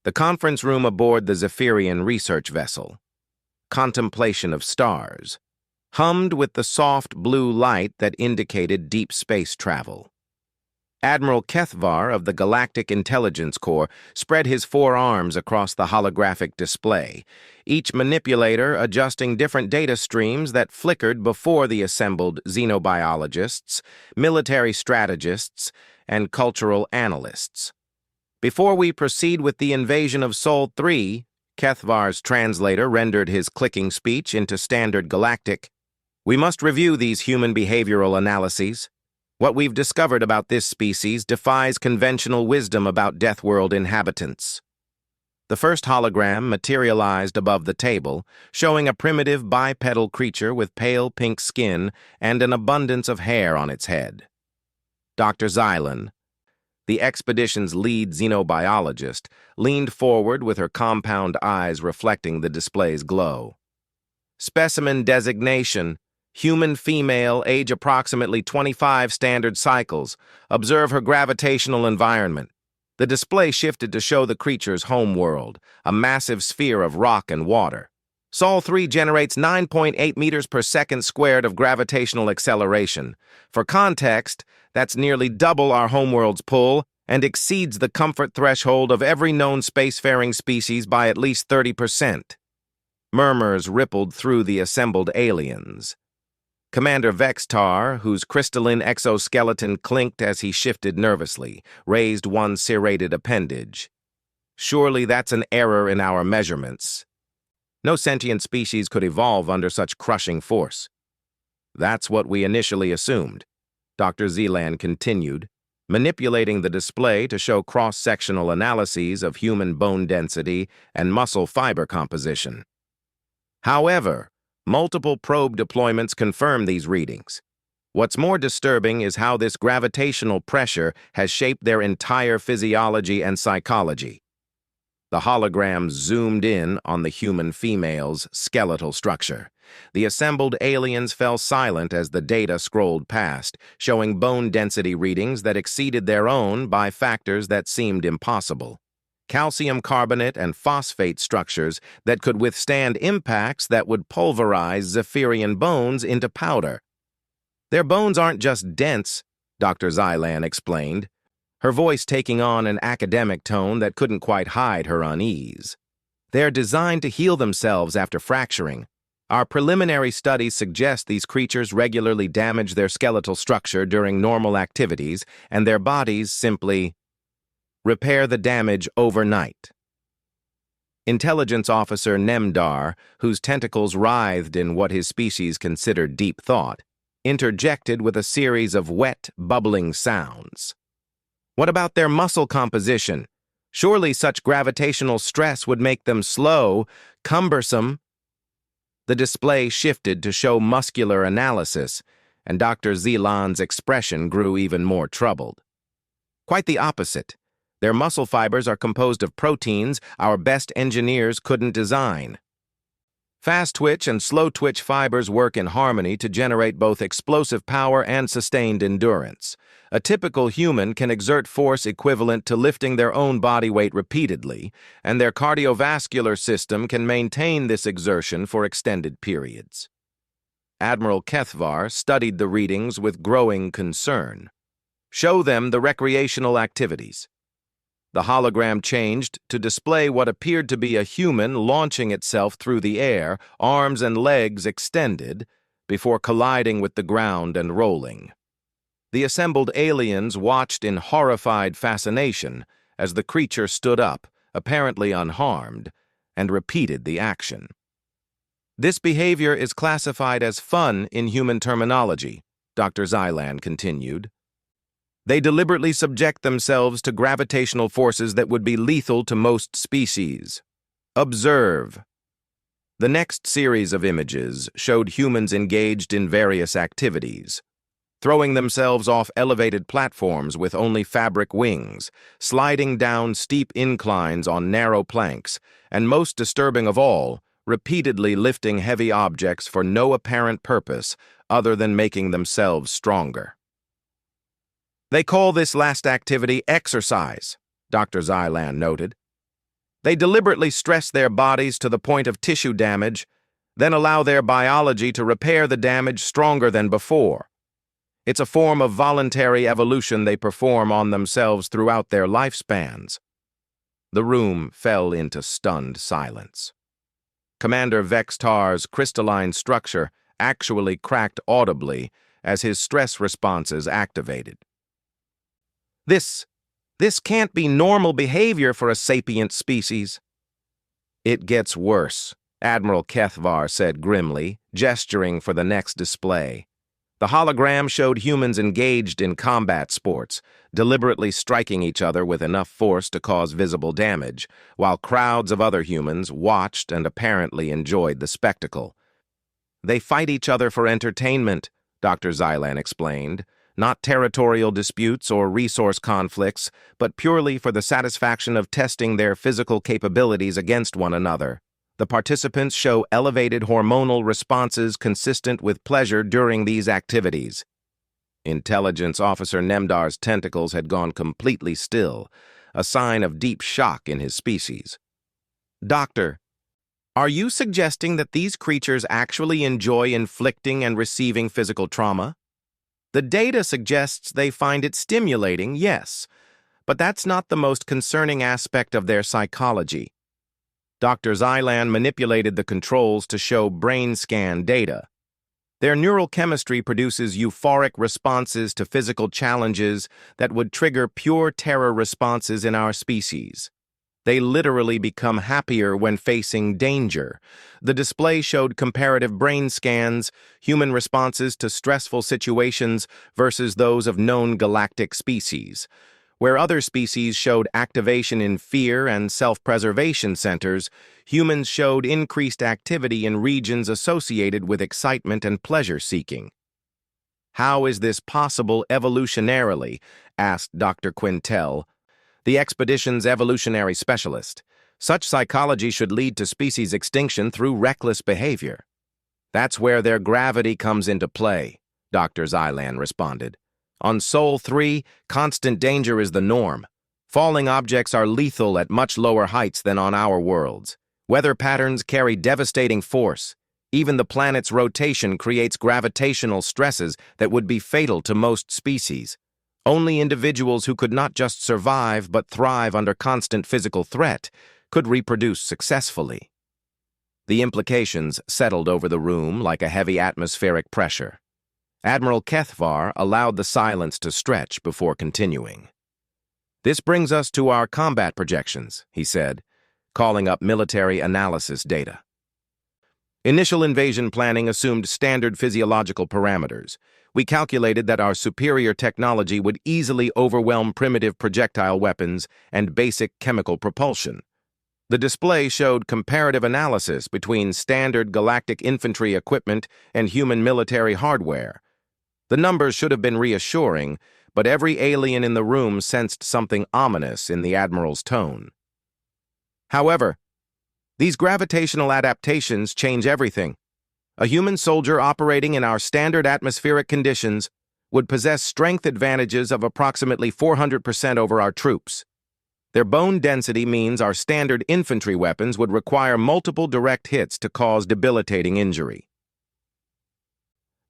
The conference room aboard the Zephyrian research vessel. Contemplation of stars. Hummed with the soft blue light that indicated deep space travel. Admiral Kethvar of the Galactic Intelligence Corps spread his 4 arms across the holographic display, each manipulator adjusting different data streams that flickered before the assembled xenobiologists, military strategists, and cultural analysts. Before we proceed with the invasion of Sol 3, Kethvar's translator rendered his clicking speech into standard galactic. We must review these human behavioral analyses. What we've discovered about this species defies conventional wisdom about Deathworld inhabitants. The first hologram materialized above the table, showing a primitive bipedal creature with pale pink skin and an abundance of hair on its head. Dr. Xylan, the expedition's lead xenobiologist, leaned forward with her compound eyes reflecting the display's glow. Specimen designation: human female, age approximately 25 standard cycles. Observe her gravitational environment. The display shifted to show the creature's home world, a massive sphere of rock and water. Sol 3 generates 9.8 meters per second squared of gravitational acceleration. For context, that's nearly double our homeworld's pull and exceeds the comfort threshold of every known spacefaring species by at least 30%. Murmurs rippled through the assembled aliens. Commander Vextar, whose crystalline exoskeleton clinked as he shifted nervously, raised one serrated appendage. Surely that's an error in our measurements. No sentient species could evolve under such crushing force. That's what we initially assumed, Dr. Xylan continued, manipulating the display to show cross-sectional analyses of human bone density and muscle fiber composition. However, multiple probe deployments confirm these readings. What's more disturbing is how this gravitational pressure has shaped their entire physiology and psychology. The hologram zoomed in on the human female's skeletal structure. The assembled aliens fell silent as the data scrolled past, showing bone density readings that exceeded their own by factors that seemed impossible. Calcium carbonate and phosphate structures that could withstand impacts that would pulverize Zephyrian bones into powder. Their bones aren't just dense, Dr. Xylan explained, her voice taking on an academic tone that couldn't quite hide her unease. They're designed to heal themselves after fracturing. Our preliminary studies suggest these creatures regularly damage their skeletal structure during normal activities, and their bodies simply repair the damage overnight. Intelligence Officer Nemdar, whose tentacles writhed in what his species considered deep thought, interjected with a series of wet, bubbling sounds. What about their muscle composition? Surely such gravitational stress would make them slow, cumbersome. The display shifted to show muscular analysis, and Dr. Xylan's expression grew even more troubled. Quite the opposite. Their muscle fibers are composed of proteins our best engineers couldn't design. Fast-twitch and slow-twitch fibers work in harmony to generate both explosive power and sustained endurance. A typical human can exert force equivalent to lifting their own body weight repeatedly, and their cardiovascular system can maintain this exertion for extended periods. Admiral Kethvar studied the readings with growing concern. Show them the recreational activities. The hologram changed to display what appeared to be a human launching itself through the air, arms and legs extended, before colliding with the ground and rolling. The assembled aliens watched in horrified fascination as the creature stood up, apparently unharmed, and repeated the action. This behavior is classified as fun in human terminology, Dr. Xylan continued. They deliberately subject themselves to gravitational forces that would be lethal to most species. Observe. The next series of images showed humans engaged in various activities, throwing themselves off elevated platforms with only fabric wings, sliding down steep inclines on narrow planks, and most disturbing of all, repeatedly lifting heavy objects for no apparent purpose other than making themselves stronger. They call this last activity exercise, Dr. Xylan noted. They deliberately stress their bodies to the point of tissue damage, then allow their biology to repair the damage stronger than before. It's a form of voluntary evolution they perform on themselves throughout their lifespans. The room fell into stunned silence. Commander Vextar's crystalline structure actually cracked audibly as his stress responses activated. This can't be normal behavior for a sapient species. It gets worse, Admiral Kethvar said grimly, gesturing for the next display. The hologram showed humans engaged in combat sports, deliberately striking each other with enough force to cause visible damage, while crowds of other humans watched and apparently enjoyed the spectacle. They fight each other for entertainment, Dr. Xylan explained, not territorial disputes or resource conflicts, but purely for the satisfaction of testing their physical capabilities against one another. The participants show elevated hormonal responses consistent with pleasure during these activities. Intelligence Officer Nemdar's tentacles had gone completely still, a sign of deep shock in his species. Doctor, are you suggesting that these creatures actually enjoy inflicting and receiving physical trauma? The data suggests they find it stimulating, yes, but that's not the most concerning aspect of their psychology. Dr. Xylan manipulated the controls to show brain scan data. Their neural chemistry produces euphoric responses to physical challenges that would trigger pure terror responses in our species. They literally become happier when facing danger. The display showed comparative brain scans, human responses to stressful situations versus those of known galactic species. Where other species showed activation in fear and self-preservation centers, humans showed increased activity in regions associated with excitement and pleasure-seeking. How is this possible evolutionarily? Asked Dr. Quintel, the expedition's evolutionary specialist. Such psychology should lead to species extinction through reckless behavior. That's where their gravity comes into play, Dr. Xylan responded. On Sol 3, constant danger is the norm. Falling objects are lethal at much lower heights than on our worlds. Weather patterns carry devastating force. Even the planet's rotation creates gravitational stresses that would be fatal to most species. Only individuals who could not just survive but thrive under constant physical threat could reproduce successfully. The implications settled over the room like a heavy atmospheric pressure. Admiral Kethvar allowed the silence to stretch before continuing. This brings us to our combat projections, he said, calling up military analysis data. Initial invasion planning assumed standard physiological parameters. We calculated that our superior technology would easily overwhelm primitive projectile weapons and basic chemical propulsion. The display showed comparative analysis between standard galactic infantry equipment and human military hardware. The numbers should have been reassuring, but every alien in the room sensed something ominous in the Admiral's tone. However, these gravitational adaptations change everything. A human soldier operating in our standard atmospheric conditions would possess strength advantages of approximately 400% over our troops. Their bone density means our standard infantry weapons would require multiple direct hits to cause debilitating injury.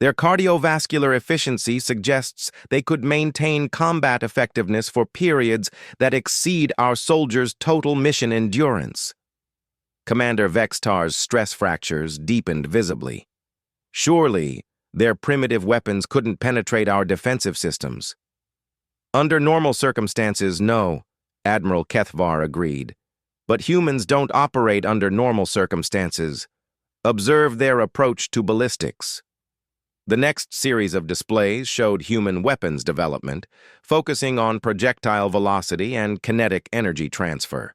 Their cardiovascular efficiency suggests they could maintain combat effectiveness for periods that exceed our soldiers' total mission endurance. Commander Vextar's stress fractures deepened visibly. Surely, their primitive weapons couldn't penetrate our defensive systems. Under normal circumstances, no, Admiral Kethvar agreed. But humans don't operate under normal circumstances. Observe their approach to ballistics. The next series of displays showed human weapons development, focusing on projectile velocity and kinetic energy transfer.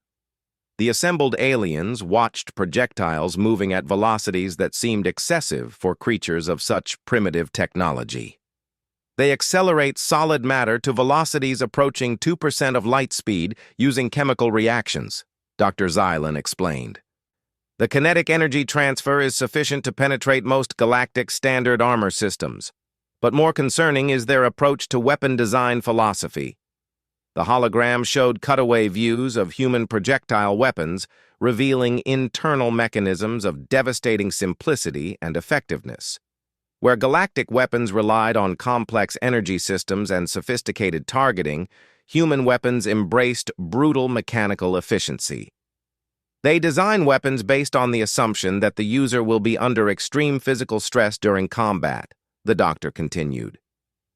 The assembled aliens watched projectiles moving at velocities that seemed excessive for creatures of such primitive technology. They accelerate solid matter to velocities approaching 2% of light speed using chemical reactions, Dr. Xylan explained. The kinetic energy transfer is sufficient to penetrate most galactic standard armor systems, but more concerning is their approach to weapon design philosophy. The hologram showed cutaway views of human projectile weapons, revealing internal mechanisms of devastating simplicity and effectiveness. Where galactic weapons relied on complex energy systems and sophisticated targeting, human weapons embraced brutal mechanical efficiency. They design weapons based on the assumption that the user will be under extreme physical stress during combat, the doctor continued.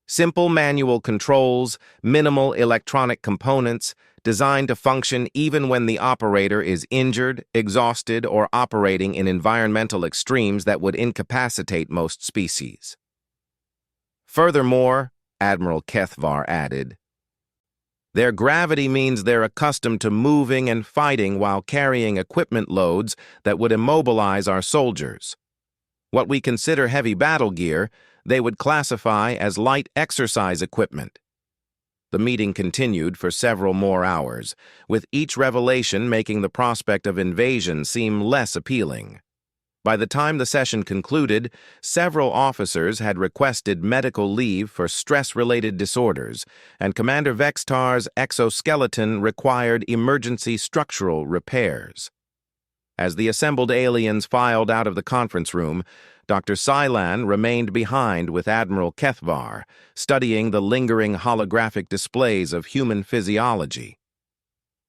Simple manual controls, minimal electronic components, designed to function even when the operator is injured, exhausted, or operating in environmental extremes that would incapacitate most species. Furthermore, Admiral Kethvar added, their gravity means they're accustomed to moving and fighting while carrying equipment loads that would immobilize our soldiers. What we consider heavy battle gear, they would classify as light exercise equipment. The meeting continued for several more hours, with each revelation making the prospect of invasion seem less appealing. By the time the session concluded, several officers had requested medical leave for stress-related disorders, and Commander Vextar's exoskeleton required emergency structural repairs. As the assembled aliens filed out of the conference room, Dr. Silan remained behind with Admiral Kethvar, studying the lingering holographic displays of human physiology.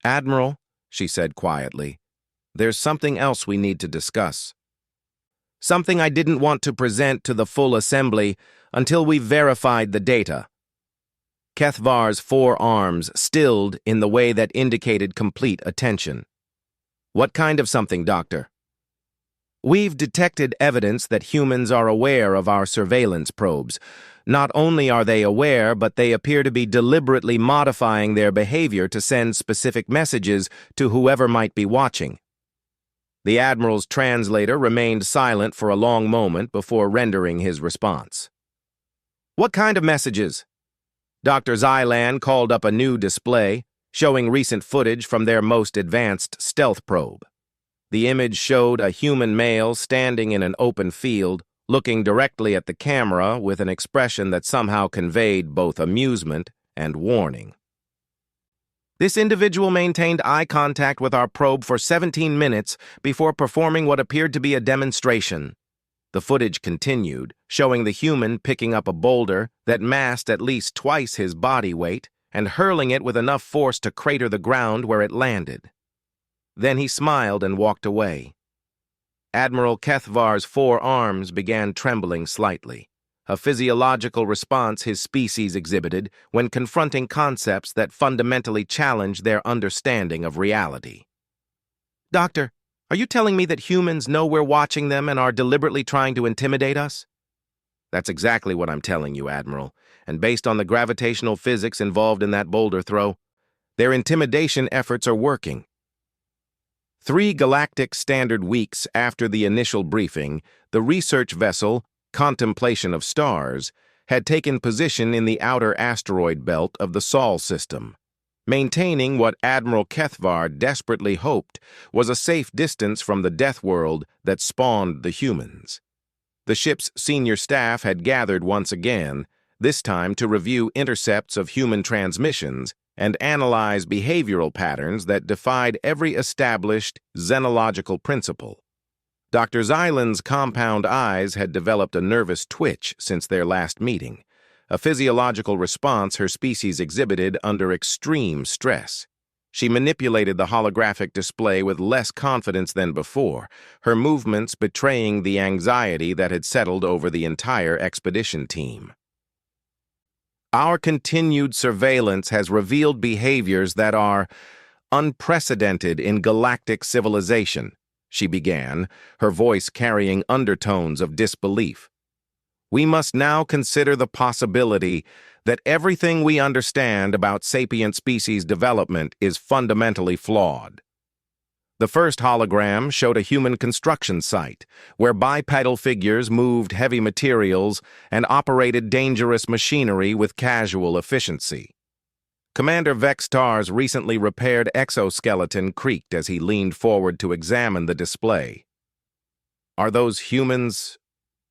"Admiral," she said quietly, "there's something else we need to discuss. Something I didn't want to present to the full assembly until we verified the data." Kethvar's forearms stilled in the way that indicated complete attention. "What kind of something, Doctor?" "We've detected evidence that humans are aware of our surveillance probes. Not only are they aware, but they appear to be deliberately modifying their behavior to send specific messages to whoever might be watching." The Admiral's translator remained silent for a long moment before rendering his response. "What kind of messages?" Dr. Zylan called up a new display, showing recent footage from their most advanced stealth probe. The image showed a human male standing in an open field, looking directly at the camera with an expression that somehow conveyed both amusement and warning. "This individual maintained eye contact with our probe for 17 minutes before performing what appeared to be a demonstration." The footage continued, showing the human picking up a boulder that massed at least twice his body weight and hurling it with enough force to crater the ground where it landed. Then he smiled and walked away. Admiral Kethvar's forearms began trembling slightly, a physiological response his species exhibited when confronting concepts that fundamentally challenge their understanding of reality. "Doctor, are you telling me that humans know we're watching them and are deliberately trying to intimidate us?" "That's exactly what I'm telling you, Admiral, and based on the gravitational physics involved in that boulder throw, their intimidation efforts are working." 3 galactic standard weeks after the initial briefing, the research vessel, Contemplation of Stars, had taken position in the outer asteroid belt of the Sol system, maintaining what Admiral Kethvar desperately hoped was a safe distance from the death world that spawned the humans. The ship's senior staff had gathered once again, this time to review intercepts of human transmissions and analyze behavioral patterns that defied every established xenological principle. Dr. Zylan's compound eyes had developed a nervous twitch since their last meeting, a physiological response her species exhibited under extreme stress. She manipulated the holographic display with less confidence than before, her movements betraying the anxiety that had settled over the entire expedition team. "Our continued surveillance has revealed behaviors that are unprecedented in galactic civilization," she began, her voice carrying undertones of disbelief. "We must now consider the possibility that everything we understand about sapient species development is fundamentally flawed." The first hologram showed a human construction site, where bipedal figures moved heavy materials and operated dangerous machinery with casual efficiency. Commander Vextar's recently repaired exoskeleton creaked as he leaned forward to examine the display. "Are those humans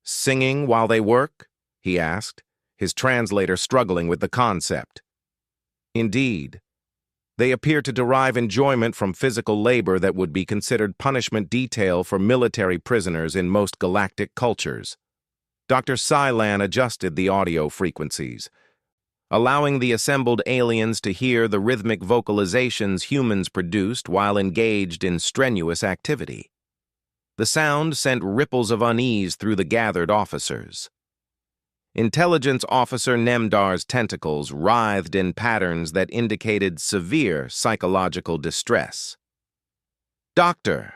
singing while they work?" he asked, his translator struggling with the concept. "Indeed, They appear to derive enjoyment from physical labor that would be considered punishment detail for military prisoners in most galactic cultures. Dr. Silan adjusted the audio frequencies, allowing the assembled aliens to hear the rhythmic vocalizations humans produced while engaged in strenuous activity. The sound sent ripples of unease through the gathered officers. Intelligence Officer Nemdar's tentacles writhed in patterns that indicated severe psychological distress. Doctor,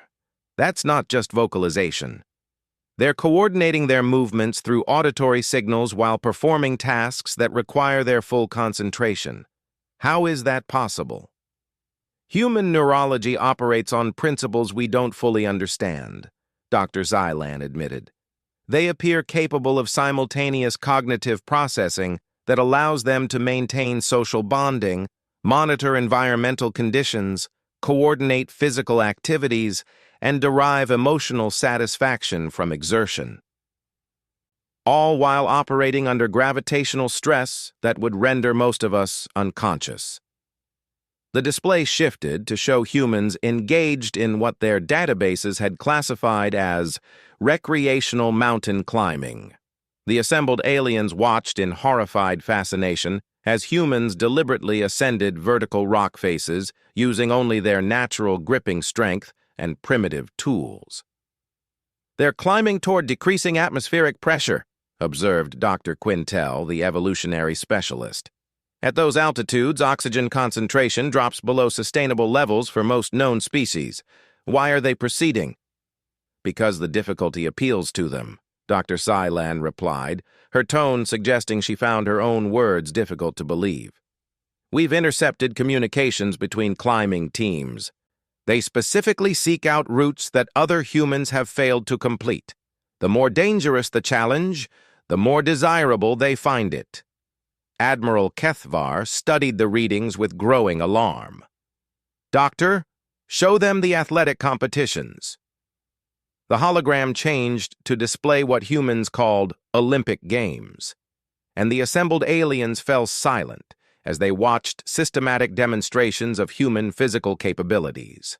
that's not just vocalization. They're coordinating their movements through auditory signals while performing tasks that require their full concentration. How is that possible? Human neurology operates on principles we don't fully understand, Dr. Zylan admitted. They appear capable of simultaneous cognitive processing that allows them to maintain social bonding, monitor environmental conditions, coordinate physical activities, and derive emotional satisfaction from exertion. All while operating under gravitational stress that would render most of us unconscious. The display shifted to show humans engaged in what their databases had classified as recreational mountain climbing. The assembled aliens watched in horrified fascination as humans deliberately ascended vertical rock faces using only their natural gripping strength and primitive tools. They're climbing toward decreasing atmospheric pressure, observed Dr. Quintel, the evolutionary specialist. At those altitudes, oxygen concentration drops below sustainable levels for most known species. Why are they proceeding? Because the difficulty appeals to them, Dr. Silan replied, her tone suggesting she found her own words difficult to believe. We've intercepted communications between climbing teams. They specifically seek out routes that other humans have failed to complete. The more dangerous the challenge, the more desirable they find it. Admiral Kethvar studied the readings with growing alarm. Doctor, show them the athletic competitions. The hologram changed to display what humans called Olympic Games, and the assembled aliens fell silent as they watched systematic demonstrations of human physical capabilities.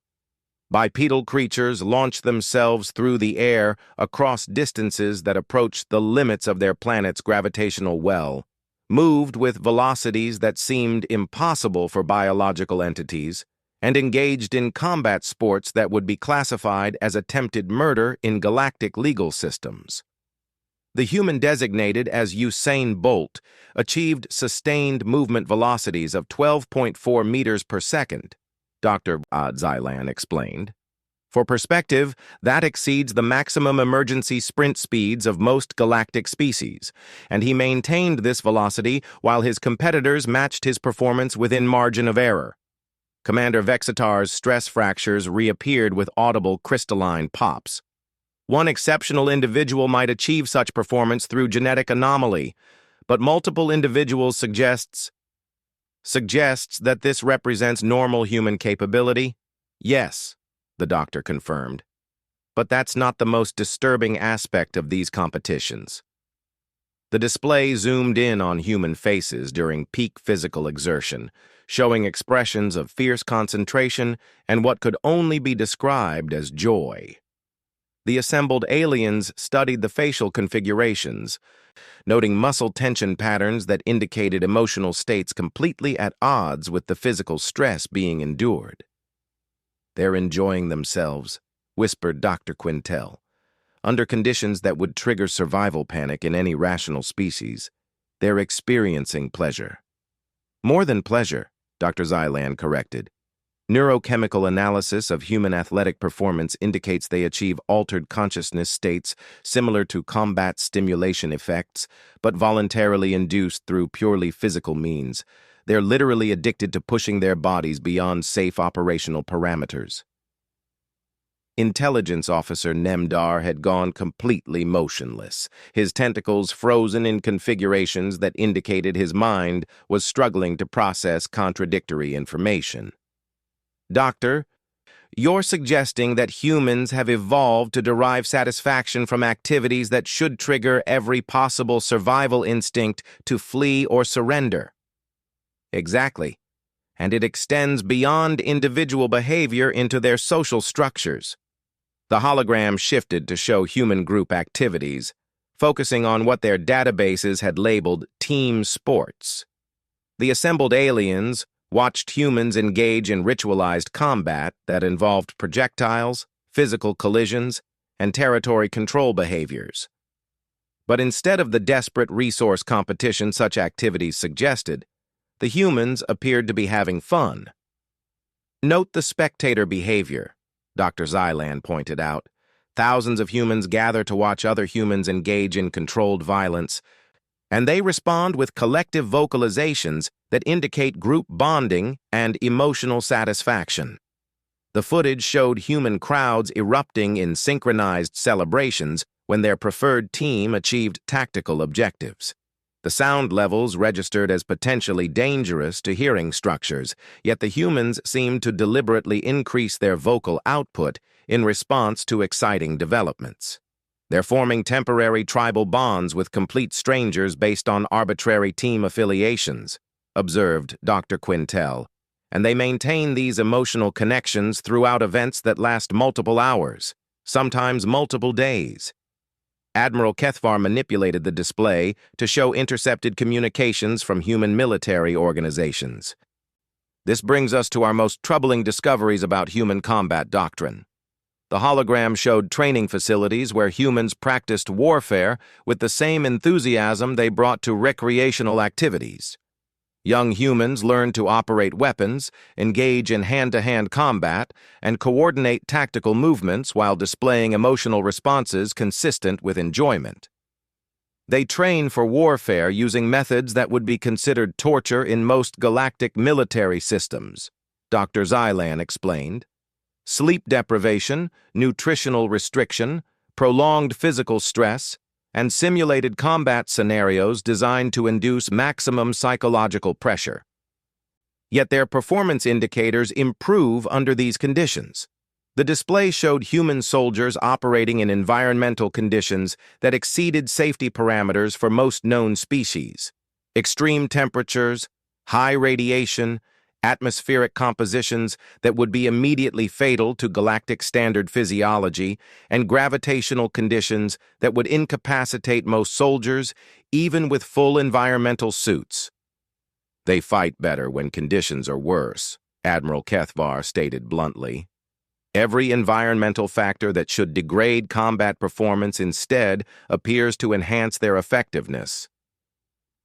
Bipedal creatures launched themselves through the air across distances that approached the limits of their planet's gravitational well, moved with velocities that seemed impossible for biological entities, and engaged in combat sports that would be classified as attempted murder in galactic legal systems. The human designated as Usain Bolt achieved sustained movement velocities of 12.4 meters per second, Dr. Zylan explained. For perspective, that exceeds the maximum emergency sprint speeds of most galactic species, and he maintained this velocity while his competitors matched his performance within margin of error. Commander Vexitar's stress fractures reappeared with audible crystalline pops. One exceptional individual might achieve such performance through genetic anomaly, but multiple individuals suggests that this represents normal human capability? Yes, the doctor confirmed. But that's not the most disturbing aspect of these competitions. The display zoomed in on human faces during peak physical exertion, showing expressions of fierce concentration and what could only be described as joy. The assembled aliens studied the facial configurations, noting muscle tension patterns that indicated emotional states completely at odds with the physical stress being endured. They're enjoying themselves, whispered Dr. Quintel. Under conditions that would trigger survival panic in any rational species, they're experiencing pleasure. More than pleasure, Dr. Zylan corrected. Neurochemical analysis of human athletic performance indicates they achieve altered consciousness states similar to combat stimulation effects, but voluntarily induced through purely physical means. They're literally addicted to pushing their bodies beyond safe operational parameters. Intelligence Officer Nemdar had gone completely motionless, his tentacles frozen in configurations that indicated his mind was struggling to process contradictory information. Doctor, you're suggesting that humans have evolved to derive satisfaction from activities that should trigger every possible survival instinct to flee or surrender. Exactly. and it extends beyond individual behavior into their social structures. The hologram shifted to show human group activities, focusing on what their databases had labeled team sports. The assembled aliens watched humans engage in ritualized combat that involved projectiles, physical collisions, and territory control behaviors. But instead of the desperate resource competition such activities suggested, the humans appeared to be having fun. Note the spectator behavior, Dr. Zyland pointed out. Thousands of humans gather to watch other humans engage in controlled violence, and they respond with collective vocalizations that indicate group bonding and emotional satisfaction. The footage showed human crowds erupting in synchronized celebrations when their preferred team achieved tactical objectives. The sound levels registered as potentially dangerous to hearing structures, yet the humans seemed to deliberately increase their vocal output in response to exciting developments. They're forming temporary tribal bonds with complete strangers based on arbitrary team affiliations, observed Dr. Quintel, and they maintain these emotional connections throughout events that last multiple hours, sometimes multiple days. Admiral Kethvar manipulated the display to show intercepted communications from human military organizations. This brings us to our most troubling discoveries about human combat doctrine. The hologram showed training facilities where humans practiced warfare with the same enthusiasm they brought to recreational activities. Young humans learned to operate weapons, engage in hand-to-hand combat, and coordinate tactical movements while displaying emotional responses consistent with enjoyment. They train for warfare using methods that would be considered torture in most galactic military systems, Dr. Zylan explained. Sleep deprivation, nutritional restriction, prolonged physical stress, and simulated combat scenarios designed to induce maximum psychological pressure. Yet their performance indicators improve under these conditions. The display showed human soldiers operating in environmental conditions that exceeded safety parameters for most known species. Extreme temperatures, high radiation, atmospheric compositions that would be immediately fatal to galactic standard physiology, and gravitational conditions that would incapacitate most soldiers, even with full environmental suits. They fight better when conditions are worse, Admiral Kethvar stated bluntly. Every environmental factor that should degrade combat performance instead appears to enhance their effectiveness.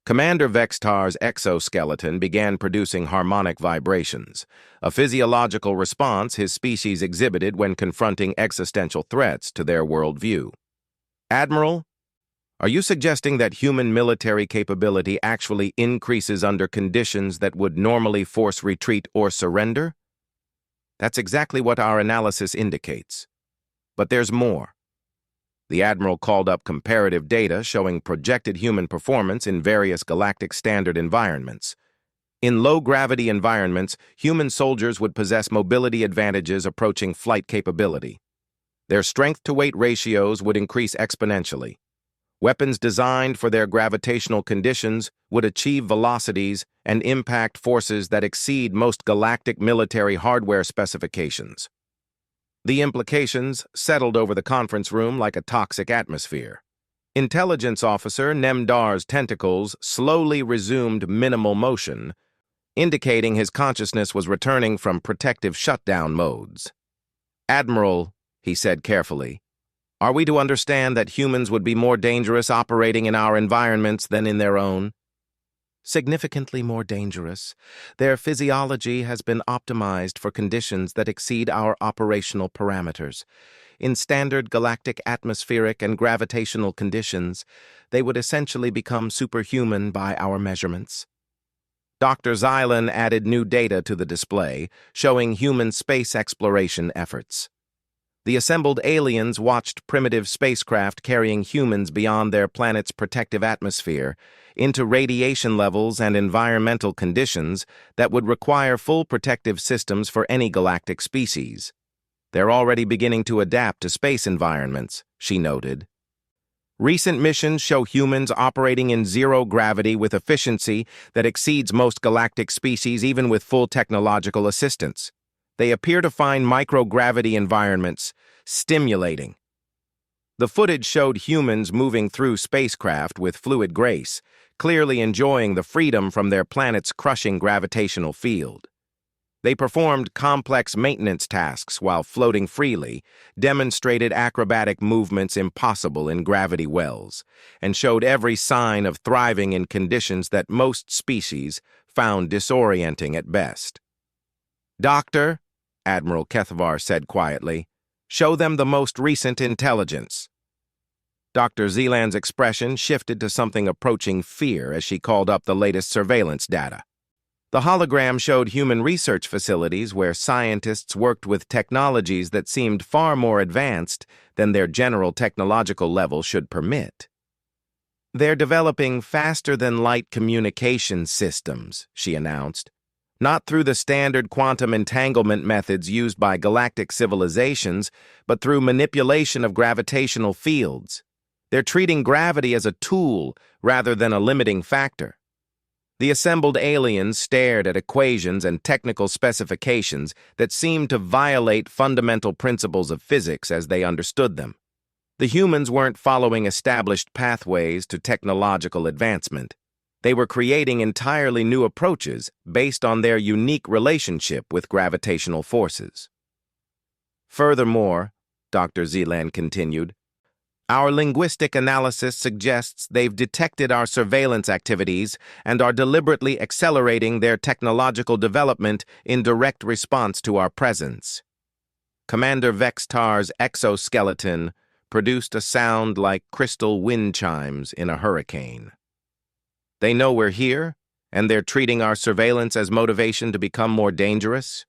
Commander Vextar's exoskeleton began producing harmonic vibrations, a physiological response his species exhibited when confronting existential threats to their worldview. Admiral, are you suggesting that human military capability actually increases under conditions that would normally force retreat or surrender? That's exactly what our analysis indicates. But there's more. The Admiral called up comparative data showing projected human performance in various galactic standard environments. In low-gravity environments, human soldiers would possess mobility advantages approaching flight capability. Their strength-to-weight ratios would increase exponentially. Weapons designed for their gravitational conditions would achieve velocities and impact forces that exceed most galactic military hardware specifications. The implications settled over the conference room like a toxic atmosphere. Intelligence Officer Nemdar's tentacles slowly resumed minimal motion, indicating his consciousness was returning from protective shutdown modes. Admiral, he said carefully, are we to understand that humans would be more dangerous operating in our environments than in their own? Significantly more dangerous. Their physiology has been optimized for conditions that exceed our operational parameters. In standard galactic atmospheric and gravitational conditions, they would essentially become superhuman by our measurements. Dr. Zylan added new data to the display, showing human space exploration efforts. The assembled aliens watched primitive spacecraft carrying humans beyond their planet's protective atmosphere into radiation levels and environmental conditions that would require full protective systems for any galactic species. They're already beginning to adapt to space environments, she noted. Recent missions show humans operating in zero gravity with efficiency that exceeds most galactic species even with full technological assistance. They appear to find microgravity environments stimulating. The footage showed humans moving through spacecraft with fluid grace, clearly enjoying the freedom from their planet's crushing gravitational field. They performed complex maintenance tasks while floating freely, demonstrated acrobatic movements impossible in gravity wells, and showed every sign of thriving in conditions that most species found disorienting at best. "Doctor," Admiral Kethvar said quietly, "show them the most recent intelligence." Dr. Zeland's expression shifted to something approaching fear as she called up the latest surveillance data. The hologram showed human research facilities where scientists worked with technologies that seemed far more advanced than their general technological level should permit. "They're developing faster-than-light communication systems," she announced. "Not through the standard quantum entanglement methods used by galactic civilizations, but through manipulation of gravitational fields. They're treating gravity as a tool rather than a limiting factor." The assembled aliens stared at equations and technical specifications that seemed to violate fundamental principles of physics as they understood them. The humans weren't following established pathways to technological advancement. They were creating entirely new approaches based on their unique relationship with gravitational forces. "Furthermore," Dr. Zeland continued, "our linguistic analysis suggests they've detected our surveillance activities and are deliberately accelerating their technological development in direct response to our presence." Commander Vextar's exoskeleton produced a sound like crystal wind chimes in a hurricane. "They know we're here, and they're treating our surveillance as motivation to become more dangerous?"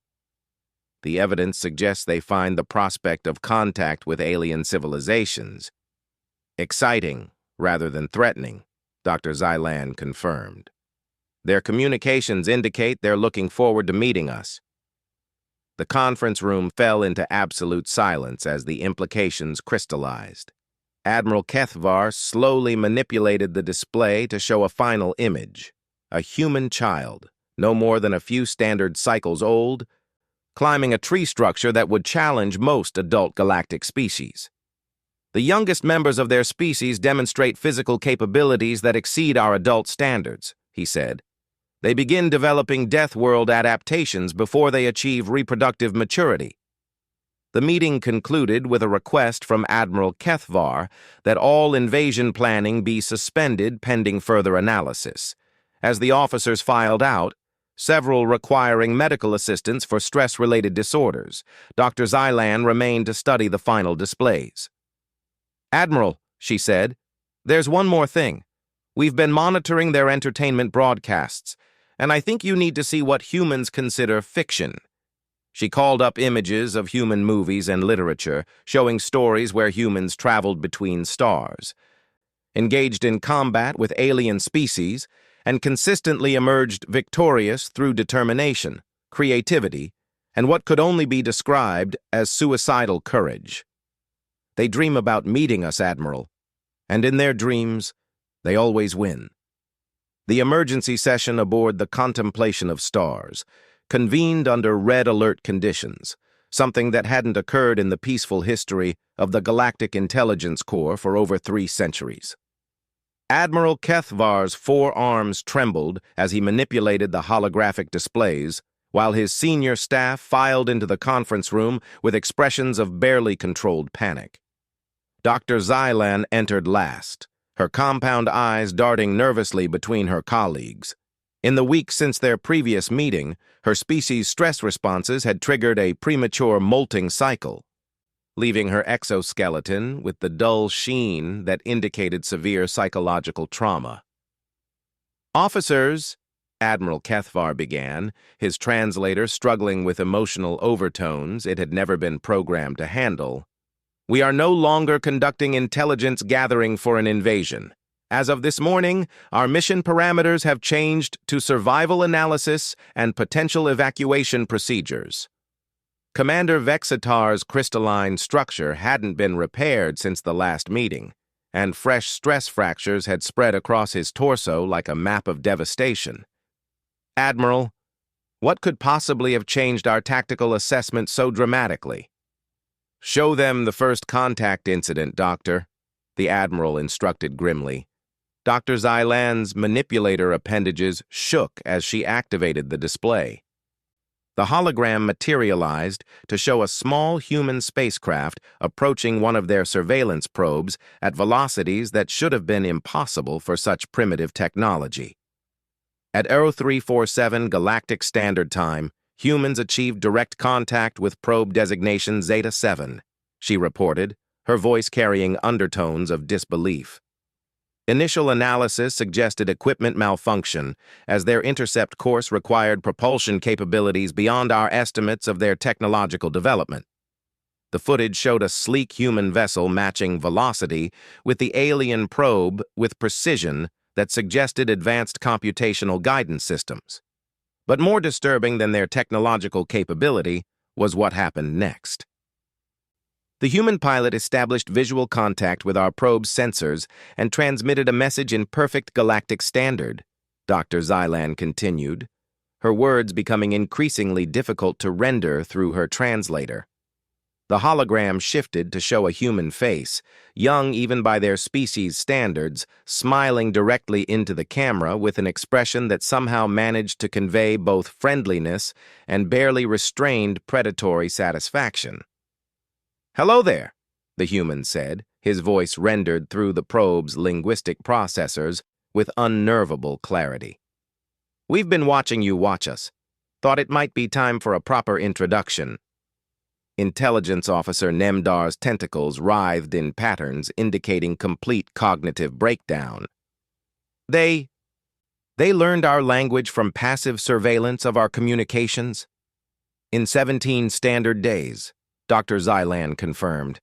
"The evidence suggests they find the prospect of contact with alien civilizations exciting rather than threatening," Dr. Zeland confirmed. "Their communications indicate they're looking forward to meeting us." The conference room fell into absolute silence as the implications crystallized. Admiral Kethvar slowly manipulated the display to show a final image: a human child, no more than a few standard cycles old, climbing a tree structure that would challenge most adult galactic species. "The youngest members of their species demonstrate physical capabilities that exceed our adult standards," he said. "They begin developing Death World adaptations before they achieve reproductive maturity." The meeting concluded with a request from Admiral Kethvar that all invasion planning be suspended pending further analysis. As the officers filed out, several requiring medical assistance for stress-related disorders, Dr. Zeland remained to study the final displays. "Admiral," she said, "there's one more thing. We've been monitoring their entertainment broadcasts, and I think you need to see what humans consider fiction." She called up images of human movies and literature, showing stories where humans traveled between stars, engaged in combat with alien species, and consistently emerged victorious through determination, creativity, and what could only be described as suicidal courage. "They dream about meeting us, Admiral, and in their dreams, they always win." The emergency session aboard the Contemplation of Stars convened under red alert conditions, something that hadn't occurred in the peaceful history of the Galactic Intelligence Corps for over 3 centuries. Admiral Kethvar's forearms trembled as he manipulated the holographic displays, while his senior staff filed into the conference room with expressions of barely controlled panic. Dr. Zeland entered last, her compound eyes darting nervously between her colleagues. In the weeks since their previous meeting, her species' stress responses had triggered a premature molting cycle, leaving her exoskeleton with the dull sheen that indicated severe psychological trauma. "Officers," Admiral Kethvar began, his translator struggling with emotional overtones it had never been programmed to handle, "we are no longer conducting intelligence gathering for an invasion. As of this morning, our mission parameters have changed to survival analysis and potential evacuation procedures." Commander Vexatar's crystalline structure hadn't been repaired since the last meeting, and fresh stress fractures had spread across his torso like a map of devastation. "Admiral, what could possibly have changed our tactical assessment so dramatically?" "Show them the first contact incident, Doctor," the Admiral instructed grimly. Dr. Xylan's manipulator appendages shook as she activated the display. The hologram materialized to show a small human spacecraft approaching one of their surveillance probes at velocities that should have been impossible for such primitive technology. At 0347 Galactic Standard Time, humans achieved direct contact with probe designation Zeta 7, she reported, her voice carrying undertones of disbelief. Initial analysis suggested equipment malfunction, as their intercept course required propulsion capabilities beyond our estimates of their technological development. The footage showed a sleek human vessel matching velocity with the alien probe with precision that suggested advanced computational guidance systems. But more disturbing than their technological capability was what happened next. The human pilot established visual contact with our probe's sensors and transmitted a message in perfect galactic standard, Dr. Xylan continued, her words becoming increasingly difficult to render through her translator. The hologram shifted to show a human face, young even by their species' standards, smiling directly into the camera with an expression that somehow managed to convey both friendliness and barely restrained predatory satisfaction. "Hello there," the human said, his voice rendered through the probe's linguistic processors with unnervable clarity. "We've been watching you watch us. Thought it might be time for a proper introduction." Intelligence Officer Nemdar's tentacles writhed in patterns indicating complete cognitive breakdown. They learned our language from passive surveillance of our communications? In 17 standard days, Dr. Xylan confirmed.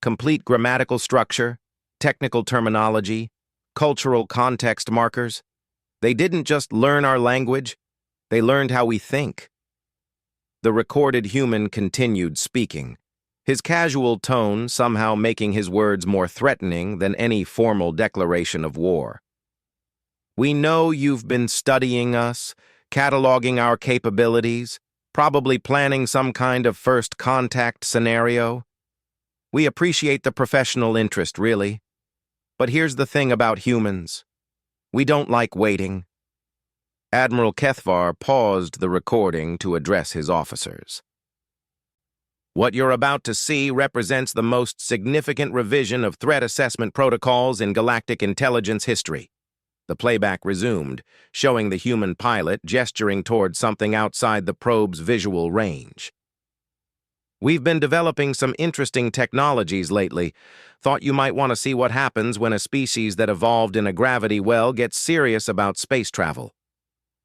Complete grammatical structure, technical terminology, cultural context markers. They didn't just learn our language, they learned how we think. The recorded human continued speaking, his casual tone somehow making his words more threatening than any formal declaration of war. "We know you've been studying us, cataloging our capabilities, probably planning some kind of first contact scenario. We appreciate the professional interest, really. But here's the thing about humans. We don't like waiting." Admiral Kethvar paused the recording to address his officers. "What you're about to see represents the most significant revision of threat assessment protocols in galactic intelligence history." The playback resumed, showing the human pilot gesturing toward something outside the probe's visual range. "We've been developing some interesting technologies lately. Thought you might want to see what happens when a species that evolved in a gravity well gets serious about space travel."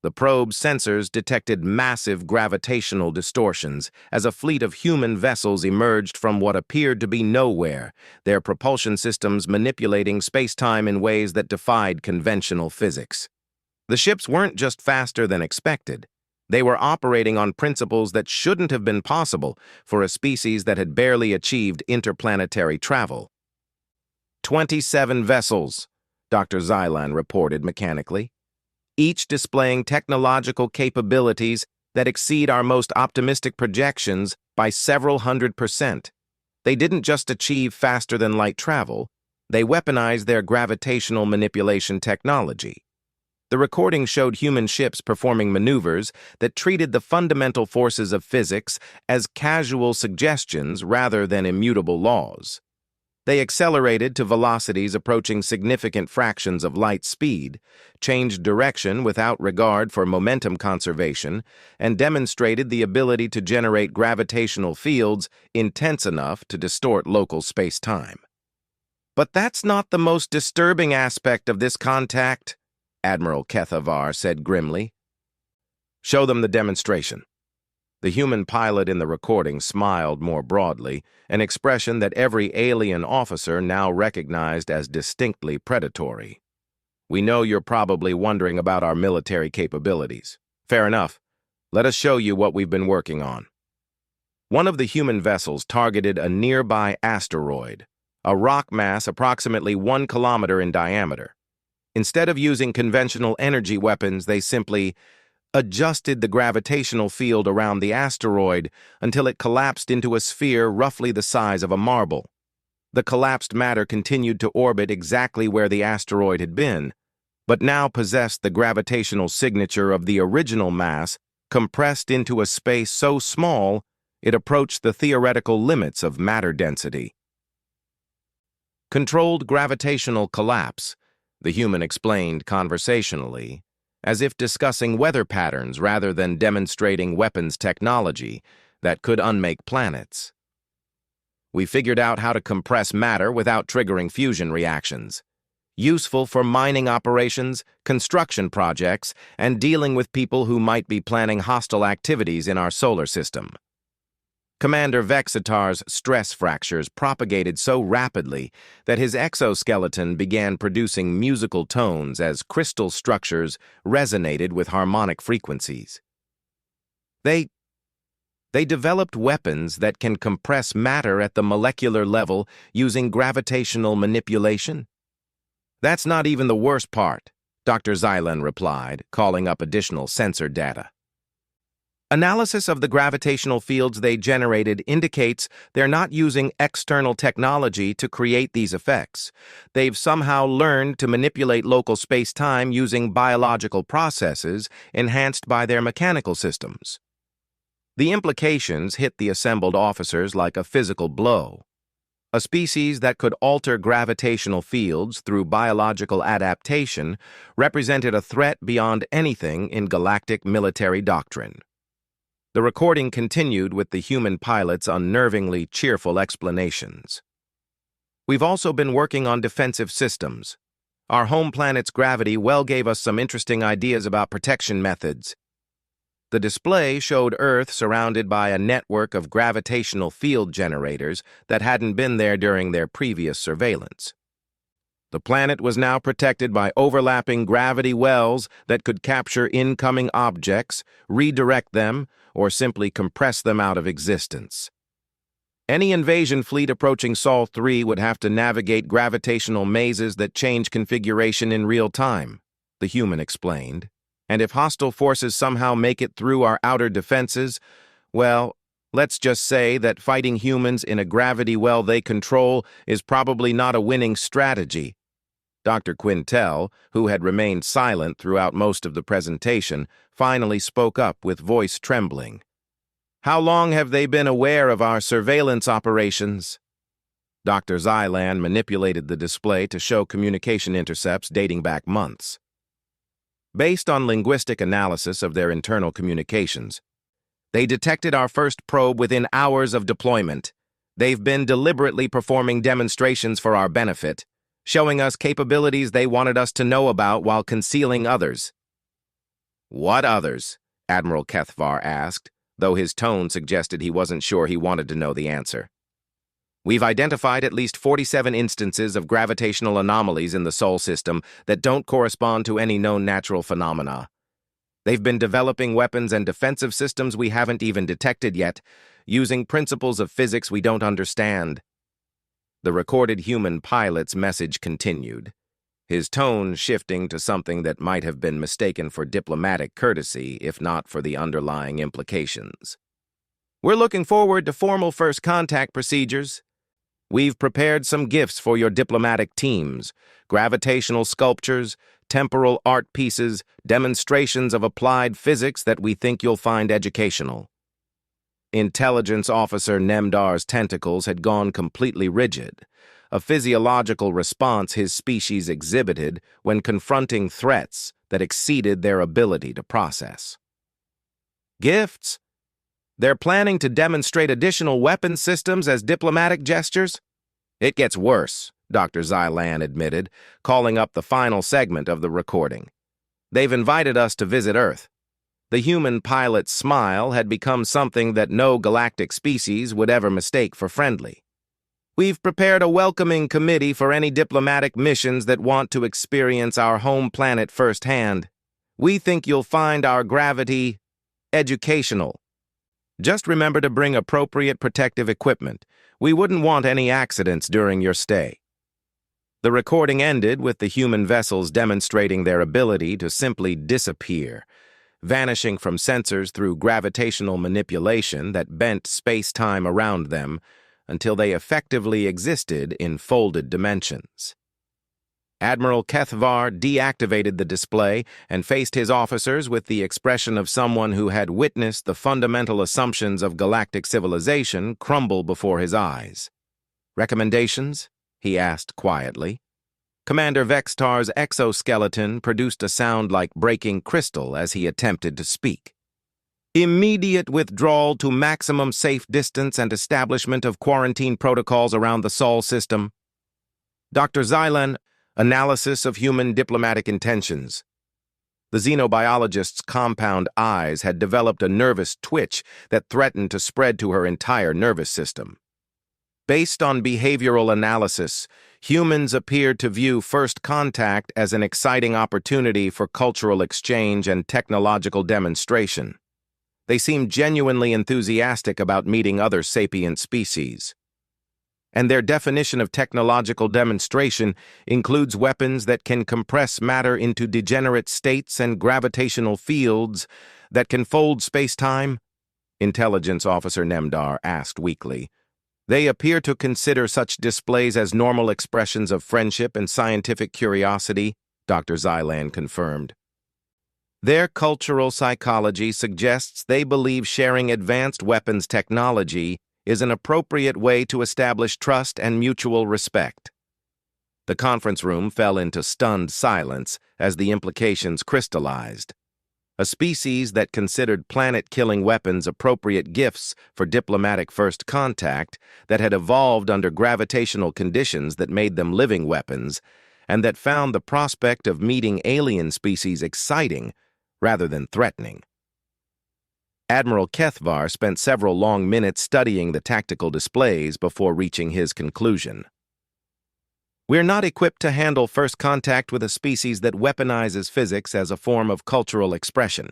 The probe's sensors detected massive gravitational distortions as a fleet of human vessels emerged from what appeared to be nowhere, their propulsion systems manipulating space-time in ways that defied conventional physics. The ships weren't just faster than expected. They were operating on principles that shouldn't have been possible for a species that had barely achieved interplanetary travel. 27 vessels, Dr. Xylan reported mechanically, each displaying technological capabilities that exceed our most optimistic projections by several 100%. They didn't just achieve faster-than-light travel, they weaponized their gravitational manipulation technology. The recording showed human ships performing maneuvers that treated the fundamental forces of physics as casual suggestions rather than immutable laws. They accelerated to velocities approaching significant fractions of light speed, changed direction without regard for momentum conservation, and demonstrated the ability to generate gravitational fields intense enough to distort local space-time. "But that's not the most disturbing aspect of this contact," Admiral Kethvar said grimly. "Show them the demonstration." The human pilot in the recording smiled more broadly, an expression that every alien officer now recognized as distinctly predatory. "We know you're probably wondering about our military capabilities. Fair enough. Let us show you what we've been working on." One of the human vessels targeted a nearby asteroid, a rock mass approximately 1 kilometer in diameter. Instead of using conventional energy weapons, they simply adjusted the gravitational field around the asteroid until it collapsed into a sphere roughly the size of a marble. The collapsed matter continued to orbit exactly where the asteroid had been, but now possessed the gravitational signature of the original mass, compressed into a space so small it approached the theoretical limits of matter density. Controlled gravitational collapse, the human explained conversationally, as if discussing weather patterns rather than demonstrating weapons technology that could unmake planets. We figured out how to compress matter without triggering fusion reactions. Useful for mining operations, construction projects, and dealing with people who might be planning hostile activities in our solar system. Commander Vexitar's stress fractures propagated so rapidly that his exoskeleton began producing musical tones as crystal structures resonated with harmonic frequencies. They developed weapons that can compress matter at the molecular level using gravitational manipulation. That's not even the worst part, Dr. Xylan replied, calling up additional sensor data. Analysis of the gravitational fields they generated indicates they're not using external technology to create these effects. They've somehow learned to manipulate local space-time using biological processes enhanced by their mechanical systems. The implications hit the assembled officers like a physical blow. A species that could alter gravitational fields through biological adaptation represented a threat beyond anything in galactic military doctrine. The recording continued with the human pilot's unnervingly cheerful explanations. We've also been working on defensive systems. Our home planet's gravity well gave us some interesting ideas about protection methods. The display showed Earth surrounded by a network of gravitational field generators that hadn't been there during their previous surveillance. The planet was now protected by overlapping gravity wells that could capture incoming objects, redirect them, or simply compress them out of existence. Any invasion fleet approaching Sol 3 would have to navigate gravitational mazes that change configuration in real time, the human explained. And if hostile forces somehow make it through our outer defenses, well, let's just say that fighting humans in a gravity well they control is probably not a winning strategy. Dr. Quintel, who had remained silent throughout most of the presentation, finally spoke up with voice trembling. How long have they been aware of our surveillance operations? Dr. Xylan manipulated the display to show communication intercepts dating back months. Based on linguistic analysis of their internal communications, they detected our first probe within hours of deployment. They've been deliberately performing demonstrations for our benefit, showing us capabilities they wanted us to know about while concealing others. What others? Admiral Kethvar asked, though his tone suggested he wasn't sure he wanted to know the answer. We've identified at least 47 instances of gravitational anomalies in the Sol system that don't correspond to any known natural phenomena. They've been developing weapons and defensive systems we haven't even detected yet, using principles of physics we don't understand. The recorded human pilot's message continued, his tone shifting to something that might have been mistaken for diplomatic courtesy if not for the underlying implications. We're looking forward to formal first contact procedures. We've prepared some gifts for your diplomatic teams, gravitational sculptures, temporal art pieces, demonstrations of applied physics that we think you'll find educational. Intelligence Officer Nemdar's tentacles had gone completely rigid, a physiological response his species exhibited when confronting threats that exceeded their ability to process. Gifts? They're planning to demonstrate additional weapon systems as diplomatic gestures? It gets worse, Dr. Xylan admitted, calling up the final segment of the recording. They've invited us to visit Earth. The human pilot's smile had become something that no galactic species would ever mistake for friendly. We've prepared a welcoming committee for any diplomatic missions that want to experience our home planet firsthand. We think you'll find our gravity educational. Just remember to bring appropriate protective equipment. We wouldn't want any accidents during your stay. The recording ended with the human vessels demonstrating their ability to simply disappear, vanishing from sensors through gravitational manipulation that bent space-time around them until they effectively existed in folded dimensions. Admiral Kethvar deactivated the display and faced his officers with the expression of someone who had witnessed the fundamental assumptions of galactic civilization crumble before his eyes. "Recommendations?" he asked quietly. Commander Vextar's exoskeleton produced a sound like breaking crystal as he attempted to speak. "Immediate withdrawal to maximum safe distance and establishment of quarantine protocols around the Sol system. Dr. Xylan, analysis of human diplomatic intentions." The xenobiologist's compound eyes had developed a nervous twitch that threatened to spread to her entire nervous system. Based on behavioral analysis, humans appeared to view first contact as an exciting opportunity for cultural exchange and technological demonstration. They seemed genuinely enthusiastic about meeting other sapient species. And their definition of technological demonstration includes weapons that can compress matter into degenerate states and gravitational fields that can fold space-time? Intelligence Officer Nemdar asked weakly. They appear to consider such displays as normal expressions of friendship and scientific curiosity, Dr. Xylan confirmed. Their cultural psychology suggests they believe sharing advanced weapons technology is an appropriate way to establish trust and mutual respect. The conference room fell into stunned silence as the implications crystallized. A species that considered planet-killing weapons appropriate gifts for diplomatic first contact, that had evolved under gravitational conditions that made them living weapons, and that found the prospect of meeting alien species exciting rather than threatening. Admiral Kethvar spent several long minutes studying the tactical displays before reaching his conclusion. "We're not equipped to handle first contact with a species that weaponizes physics as a form of cultural expression.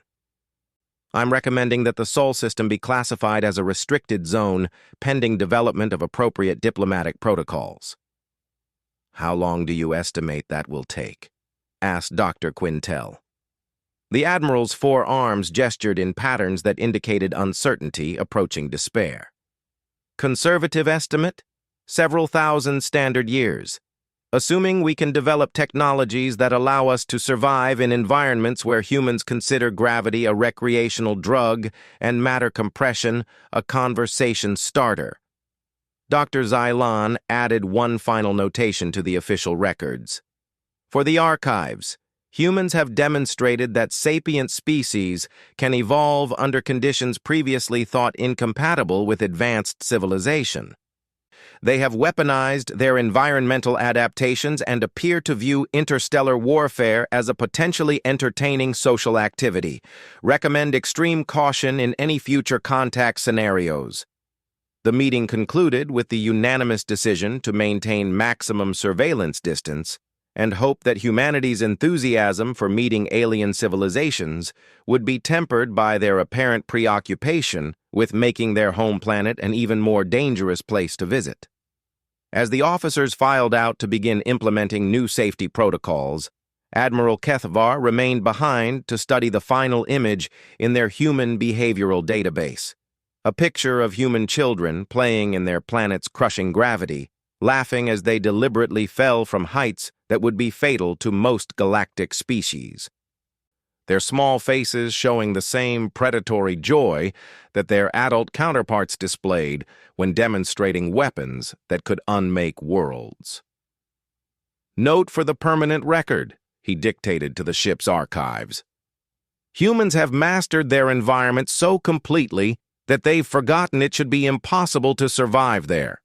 I'm recommending that the Sol system be classified as a restricted zone pending development of appropriate diplomatic protocols." "How long do you estimate that will take?" asked Dr. Quintel. The Admiral's four arms gestured in patterns that indicated uncertainty approaching despair. "Conservative estimate? Several thousand standard years. Assuming we can develop technologies that allow us to survive in environments where humans consider gravity a recreational drug and matter compression a conversation starter." Dr. Xylan added one final notation to the official records. "For the archives, humans have demonstrated that sapient species can evolve under conditions previously thought incompatible with advanced civilization. They have weaponized their environmental adaptations and appear to view interstellar warfare as a potentially entertaining social activity. Recommend extreme caution in any future contact scenarios." The meeting concluded with the unanimous decision to maintain maximum surveillance distance and hope that humanity's enthusiasm for meeting alien civilizations would be tempered by their apparent preoccupation with making their home planet an even more dangerous place to visit. As the officers filed out to begin implementing new safety protocols, Admiral Kethvar remained behind to study the final image in their human behavioral database, a picture of human children playing in their planet's crushing gravity, laughing as they deliberately fell from heights that would be fatal to most galactic species. Their small faces showing the same predatory joy that their adult counterparts displayed when demonstrating weapons that could unmake worlds. "Note for the permanent record," he dictated to the ship's archives. "Humans have mastered their environment so completely that they've forgotten it should be impossible to survive there.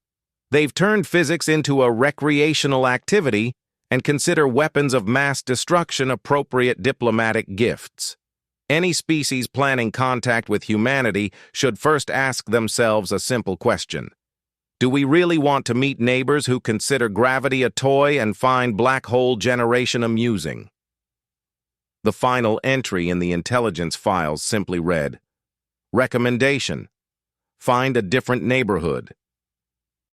They've turned physics into a recreational activity and consider weapons of mass destruction appropriate diplomatic gifts. Any species planning contact with humanity should first ask themselves a simple question. Do we really want to meet neighbors who consider gravity a toy and find black hole generation amusing?" The final entry in the intelligence files simply read, "Recommendation: find a different neighborhood.